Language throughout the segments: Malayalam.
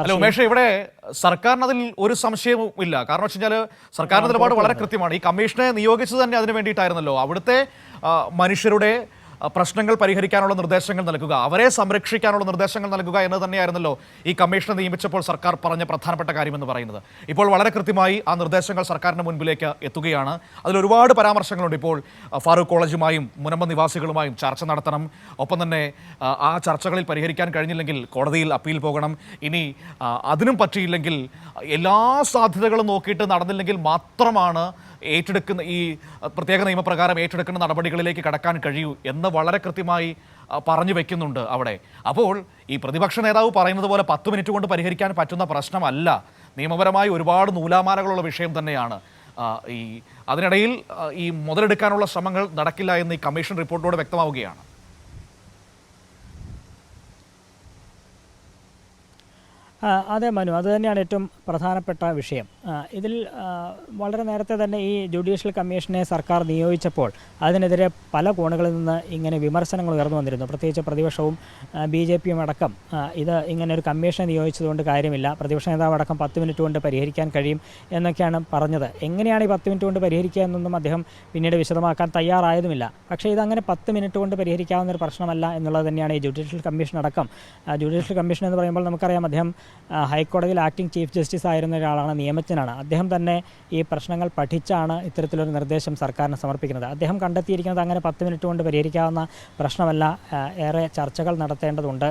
അല്ല ഉമേഷ്, ഇവിടെ സർക്കാരിന് അതിൽ ഒരു സംശയവും ഇല്ല. കാരണം വെച്ച് കഴിഞ്ഞാൽ സർക്കാരിന്റെ നിലപാട് വളരെ കൃത്യമാണ്. ഈ കമ്മീഷനെ നിയോഗിച്ചത് തന്നെ അതിന് വേണ്ടിയിട്ടായിരുന്നല്ലോ. അവിടുത്തെ മനുഷ്യരുടെ പ്രശ്നങ്ങൾ പരിഹരിക്കാനുള്ള നിർദ്ദേശങ്ങൾ നൽകുക, അവരെ സംരക്ഷിക്കാനുള്ള നിർദ്ദേശങ്ങൾ നൽകുക എന്ന് തന്നെയായിരുന്നല്ലോ ഈ കമ്മീഷനെ നിയമിച്ചപ്പോൾ സർക്കാർ പറഞ്ഞ പ്രധാനപ്പെട്ട കാര്യമെന്ന് പറയുന്നത്. ഇപ്പോൾ വളരെ കൃത്യമായി ആ നിർദ്ദേശങ്ങൾ സർക്കാരിൻ്റെ മുൻപിലേക്ക് എത്തുകയാണ്. അതിലൊരുപാട് പരാമർശങ്ങളുണ്ട്. ഇപ്പോൾ ഫാറൂഖ് കോളേജുമായും മുനമ്പം നിവാസികളുമായും ചർച്ച നടത്തണം. ഒപ്പം തന്നെ ആ ചർച്ചകളിൽ പരിഹരിക്കാൻ കഴിഞ്ഞില്ലെങ്കിൽ കോടതിയിൽ അപ്പീൽ പോകണം. ഇനി അതിനും പറ്റിയില്ലെങ്കിൽ എല്ലാ സാധ്യതകളും നോക്കിയിട്ട് നടന്നില്ലെങ്കിൽ മാത്രമാണ് ഏറ്റെടുക്കുന്ന ഈ പ്രത്യേക നിയമപ്രകാരം ഏറ്റെടുക്കുന്ന നടപടികളിലേക്ക് കടക്കാൻ കഴിയൂ എന്ന് വളരെ കൃത്യമായി പറഞ്ഞു വെക്കുന്നുണ്ട് അവിടെ. അപ്പോൾ ഈ പ്രതിപക്ഷ നേതാവ് പറയുന്നത് പോലെ 10 മിനിറ്റ് കൊണ്ട് പരിഹരിക്കാൻ പറ്റുന്ന പ്രശ്നമല്ല. നിയമപരമായി ഒരുപാട് നൂലാമാലകളുള്ള വിഷയം തന്നെയാണ്. അതിനിടയിൽ ഈ മുതലെടുക്കാനുള്ള ശ്രമങ്ങൾ നടക്കില്ല എന്ന് ഈ കമ്മീഷൻ റിപ്പോർട്ടിലൂടെ വ്യക്തമാവുകയാണ്. അതെ മനു, അതുതന്നെയാണ് ഏറ്റവും പ്രധാനപ്പെട്ട വിഷയം. ഇതിൽ വളരെ നേരത്തെ തന്നെ ഈ ജുഡീഷ്യൽ കമ്മീഷനെ സർക്കാർ നിയോഗിച്ചപ്പോൾ അതിനെതിരെ പല കോണുകളിൽ നിന്ന് ഇങ്ങനെ വിമർശനങ്ങൾ ഉയർന്നു വന്നിരുന്നു. പ്രത്യേകിച്ച് പ്രതിപക്ഷവും BJPയും അടക്കം ഇത് ഇങ്ങനെ ഒരു കമ്മീഷനെ നിയോഗിച്ചതുകൊണ്ട് കാര്യമില്ല, പ്രതിപക്ഷ നേതാവ് അടക്കം 10 മിനിറ്റ് കൊണ്ട് പരിഹരിക്കാൻ കഴിയും എന്നൊക്കെയാണ് പറഞ്ഞത്. എങ്ങനെയാണ് ഈ 10 മിനിറ്റ് കൊണ്ട് പരിഹരിക്കുക എന്നൊന്നും അദ്ദേഹം പിന്നീട് വിശദമാക്കാൻ തയ്യാറായതുമില്ല. പക്ഷേ ഇതങ്ങനെ 10 മിനിറ്റ് കൊണ്ട് പരിഹരിക്കാവുന്ന ഒരു പ്രശ്നമല്ല എന്നുള്ളത് തന്നെയാണ് ഈ ജുഡീഷ്യൽ കമ്മീഷൻ അടക്കം. ജുഡീഷ്യൽ കമ്മീഷൻ എന്ന് പറയുമ്പോൾ നമുക്കറിയാം, അദ്ദേഹം ഹൈക്കോടതിയിൽ ആക്ടിംഗ് ചീഫ് ജസ്റ്റിസ് ആയിരുന്ന ഒരാളാണ്, നിയമജ്ഞനാണ്. അദ്ദേഹം തന്നെ ഈ പ്രശ്നങ്ങൾ പഠിച്ചാണ് ഇത്തരത്തിലൊരു നിർദ്ദേശം സർക്കാരിന് സമർപ്പിക്കുന്നത്. അദ്ദേഹം കണ്ടെത്തിയിരിക്കുന്നത് അങ്ങനെ 10 മിനിറ്റ് കൊണ്ട് പരിഹരിക്കാവുന്ന പ്രശ്നമല്ല, ഏറെ ചർച്ചകൾ നടത്തേണ്ടതുണ്ട്,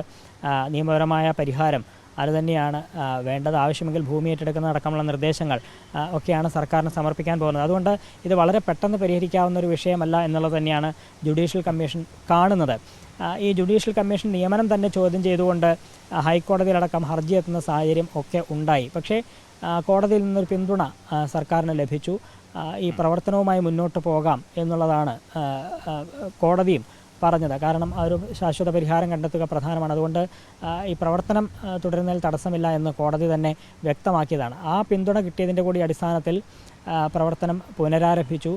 നിയമപരമായ പരിഹാരം അതുതന്നെയാണ് വേണ്ടത്, ആവശ്യമെങ്കിൽ ഭൂമി ഏറ്റെടുക്കുന്ന അടക്കമുള്ള നിർദ്ദേശങ്ങൾ ഒക്കെയാണ് സർക്കാരിന് സമർപ്പിക്കാൻ പോകുന്നത്. അതുകൊണ്ട് ഇത് വളരെ പെട്ടെന്ന് പരിഹരിക്കാവുന്ന ഒരു വിഷയമല്ല എന്നുള്ളത് തന്നെയാണ് ജുഡീഷ്യൽ കമ്മീഷൻ കാണുന്നത്. ഈ ജുഡീഷ്യൽ കമ്മീഷൻ നിയമനം തന്നെ ചോദ്യം ചെയ്തുകൊണ്ട് ഹൈക്കോടതിയിലടക്കം ഹർജി എത്തുന്ന സാഹചര്യം ഒക്കെ ഉണ്ടായി. പക്ഷേ കോടതിയിൽ നിന്നൊരു പിന്തുണ സർക്കാരിന് ലഭിച്ചു. ഈ പ്രവർത്തനവുമായി മുന്നോട്ട് പോകാം എന്നുള്ളതാണ് കോടതിയും പറഞ്ഞത്. കാരണം ഒരു ശാശ്വത പരിഹാരം കണ്ടെത്തുക പ്രധാനമാണ്. അതുകൊണ്ട് ഈ പ്രവർത്തനം തുടരുന്നതിൽ തടസ്സമില്ല എന്ന് കോടതി തന്നെ വ്യക്തമാക്കിയതാണ്. ആ പിന്തുണ കിട്ടിയതിൻ്റെ കൂടി അടിസ്ഥാനത്തിൽ പ്രവർത്തനം പുനരാരംഭിച്ചു.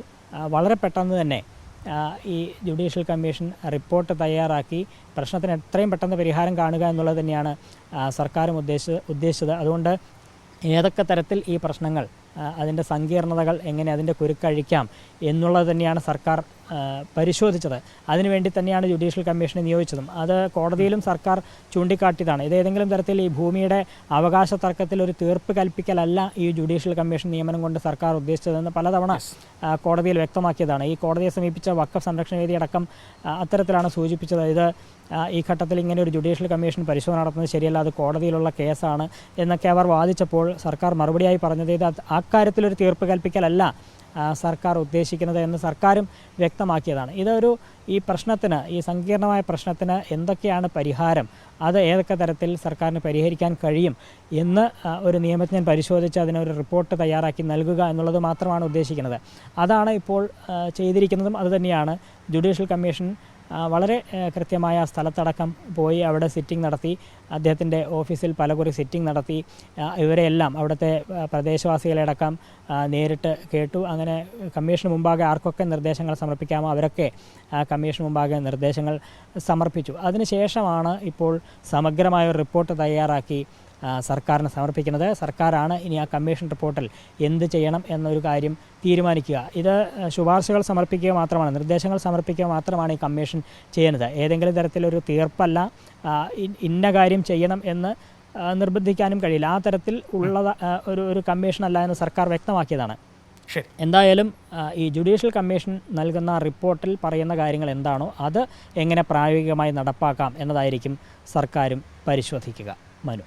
വളരെ പെട്ടെന്ന് തന്നെ ഈ ജുഡീഷ്യൽ കമ്മീഷൻ റിപ്പോർട്ട് തയ്യാറാക്കി പ്രശ്നത്തിന് എത്രയും പെട്ടെന്ന് പരിഹാരം കാണുക എന്നുള്ളത് തന്നെയാണ് സർക്കാരും ഉദ്ദേശിച്ചത്. അതുകൊണ്ട് ഏതൊക്കെ തരത്തിൽ ഈ പ്രശ്നങ്ങൾ, അതിൻ്റെ സങ്കീർണതകൾ എങ്ങനെ അതിൻ്റെ കുരുക്കഴിക്കാം എന്നുള്ളത് തന്നെയാണ് സർക്കാർ പരിശോധിച്ചത്. അതിനുവേണ്ടി തന്നെയാണ് ജുഡീഷ്യൽ കമ്മീഷനെ നിയോഗിച്ചതും. അത് കോടതിയിലും സർക്കാർ ചൂണ്ടിക്കാട്ടിയതാണ്. ഇതേതെങ്കിലും തരത്തിൽ ഈ ഭൂമിയുടെ അവകാശ തർക്കത്തിൽ ഒരു തീർപ്പ് കൽപ്പിക്കലല്ല ഈ ജുഡീഷ്യൽ കമ്മീഷൻ നിയമനം കൊണ്ട് സർക്കാർ ഉദ്ദേശിച്ചതെന്ന് പലതവണ കോടതിയിൽ വ്യക്തമാക്കിയതാണ്. ഈ കോടതിയെ സമീപിച്ച വഖഫ് സംരക്ഷണ വേദി അടക്കം അത്തരത്തിലാണ് സൂചിപ്പിച്ചത്. ഇത് ഈ ഘട്ടത്തിൽ ഇങ്ങനെ ഒരു ജുഡീഷ്യൽ കമ്മീഷൻ പരിശോധന നടത്തുന്നത് ശരിയല്ല, അത് കോടതിയിലുള്ള കേസാണ് എന്നൊക്കെ അവർ വാദിച്ചപ്പോൾ സർക്കാർ മറുപടിയായി പറഞ്ഞത് ഇത് അക്കാര്യത്തിലൊരു തീർപ്പ് കൽപ്പിക്കലല്ല സർക്കാർ ഉദ്ദേശിക്കുന്നത് എന്ന് സർക്കാരും വ്യക്തമാക്കിയതാണ്. ഇതൊരു ഈ പ്രശ്നത്തിന്, ഈ സങ്കീർണമായ പ്രശ്നത്തിന് എന്തൊക്കെയാണ് പരിഹാരം, അത് ഏതൊക്കെ തരത്തിൽ സർക്കാരിന് പരിഹരിക്കാൻ കഴിയും എന്ന് ഒരു നിയമജ്ഞൻ പരിശോധിച്ച് അതിനൊരു റിപ്പോർട്ട് തയ്യാറാക്കി നൽകുക എന്നുള്ളത് മാത്രമാണ് ഉദ്ദേശിക്കുന്നത്. അതാണ് ഇപ്പോൾ ചെയ്തിരിക്കുന്നതും. അതുതന്നെയാണ് ജുഡീഷ്യൽ കമ്മീഷൻ വളരെ കൃത്യമായ സ്ഥലത്തടക്കം പോയി അവിടെ സിറ്റിംഗ് നടത്തി, അദ്ദേഹത്തിൻ്റെ ഓഫീസിൽ പലകുറി സിറ്റിംഗ് നടത്തി, ഇവരെയെല്ലാം അവിടുത്തെ പ്രദേശവാസികളടക്കം നേരിട്ട് കേട്ടു. അങ്ങനെ കമ്മീഷന് മുമ്പാകെ ആർക്കൊക്കെ നിർദ്ദേശങ്ങൾ സമർപ്പിക്കാമോ അവരൊക്കെ കമ്മീഷന് മുമ്പാകെ നിർദ്ദേശങ്ങൾ സമർപ്പിച്ചു. അതിനുശേഷമാണ് ഇപ്പോൾ സമഗ്രമായ ഒരു റിപ്പോർട്ട് തയ്യാറാക്കി സർക്കാരിന് സമർപ്പിക്കുന്നത്. സർക്കാരാണ് ഇനി ആ കമ്മീഷൻ റിപ്പോർട്ടിൽ എന്ത് ചെയ്യണം എന്നൊരു കാര്യം തീരുമാനിക്കുക. ഇത് ശുപാർശകൾ സമർപ്പിക്കുക മാത്രമാണ്, നിർദ്ദേശങ്ങൾ സമർപ്പിക്കുക മാത്രമാണ് ഈ കമ്മീഷൻ ചെയ്യുന്നത്. ഏതെങ്കിലും തരത്തിലൊരു തീർപ്പല്ല, ഇന്ന കാര്യം ചെയ്യണം എന്ന് നിർബന്ധിക്കാനും കഴിയില്ല. ആ തരത്തിൽ ഉള്ള ഒരു കമ്മീഷനല്ല എന്ന് സർക്കാർ വ്യക്തമാക്കിയതാണ്. എന്തായാലും ഈ ജുഡീഷ്യൽ കമ്മീഷൻ നൽകുന്ന റിപ്പോർട്ടിൽ പറയുന്ന കാര്യങ്ങൾ എന്താണോ അത് എങ്ങനെ പ്രായോഗികമായി നടപ്പാക്കാം എന്നതായിരിക്കും സർക്കാരും പരിശോധിക്കുക. മനു.